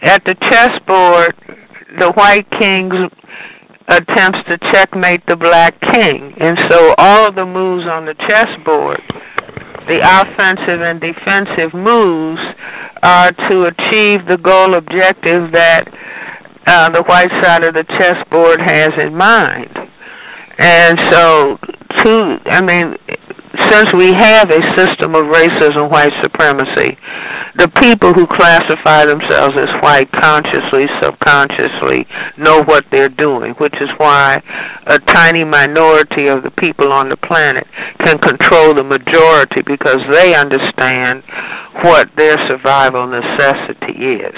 at the chessboard, the white king attempts to checkmate the black king. And so all the moves on the chessboard, the offensive and defensive moves, are to achieve the goal objective that the white side of the chessboard has in mind. And so, since we have a system of racism, white supremacy, the people who classify themselves as white consciously, subconsciously know what they're doing, which is why a tiny minority of the people on the planet can control the majority, because they understand what their survival necessity is.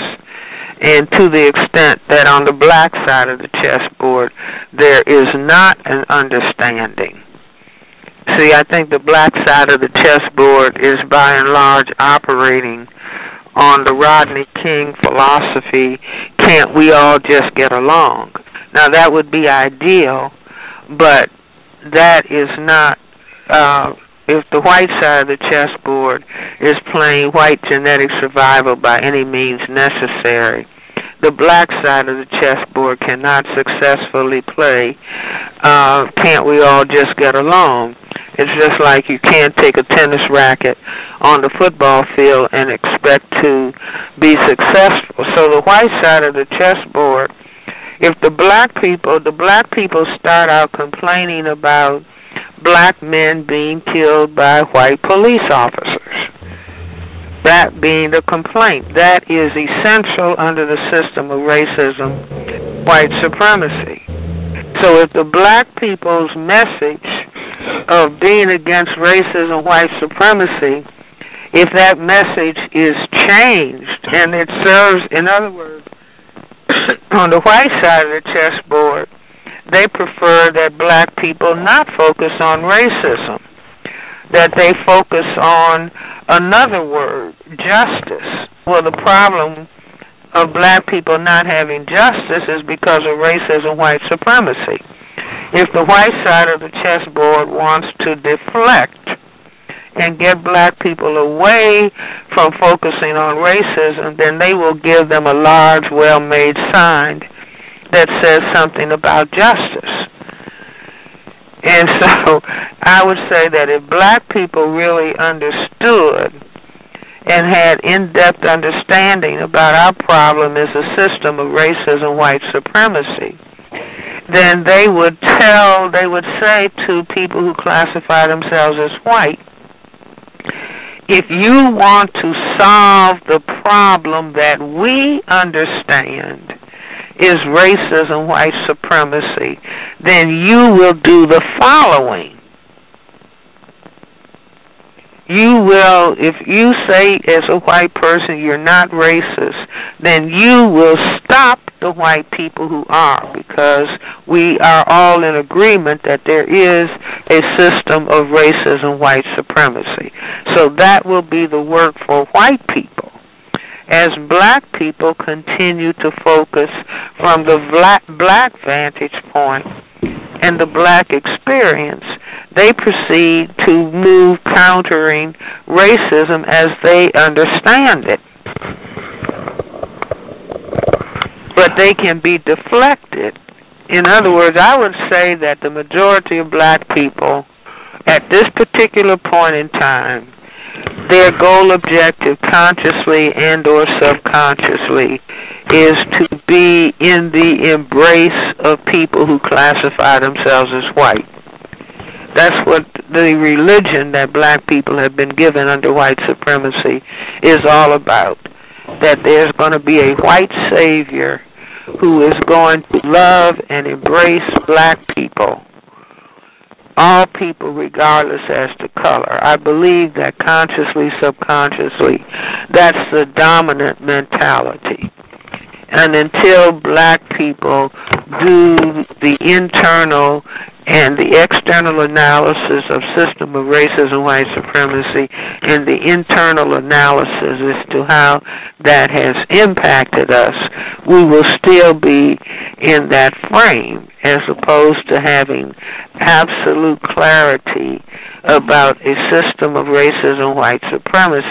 And to the extent that on the black side of the chessboard there is not an understanding. See, I think the black side of the chessboard is by and large operating on the Rodney King philosophy, can't we all just get along? Now that would be ideal, but that is not, if the white side of the chessboard is playing white genetic survival by any means necessary, the black side of the chessboard cannot successfully play can't we all just get along. It's just like you can't take a tennis racket on the football field and expect to be successful. So the white side of the chessboard, if the black people start out complaining about black men being killed by white police officers, that being the complaint, that is essential under the system of racism, white supremacy. So if the black people's message of being against racism, white supremacy, if that message is changed and it serves, in other words, on the white side of the chessboard, they prefer that black people not focus on racism, that they focus on another word, justice. Well, the problem of black people not having justice is because of racism, white supremacy. If the white side of the chessboard wants to deflect and get black people away from focusing on racism, then they will give them a large, well-made sign that says something about justice. And so I would say that if black people really understood and had in-depth understanding about our problem is a system of racism, white supremacy, then they would say to people who classify themselves as white, if you want to solve the problem that we understand is racism, white supremacy, then you will do the following. You will, if you say as a white person you're not racist, then you will stop the white people who are, because we are all in agreement that there is a system of racism, white supremacy. So that will be the work for white people. As black people continue to focus from the black vantage point and the black experience, they proceed to move countering racism as they understand it. But they can be deflected. In other words, I would say that the majority of black people at this particular point in time, their goal objective, consciously and or subconsciously, is to be in the embrace of people who classify themselves as white. That's what the religion that black people have been given under white supremacy is all about. That there's going to be a white savior who is going to love and embrace black people, all people regardless as to color. I believe that consciously, subconsciously, that's the dominant mentality. And until black people do the internal and the external analysis of system of racism, white supremacy, and the internal analysis as to how that has impacted us, we will still be in that frame, as opposed to having absolute clarity about a system of racism, white supremacy.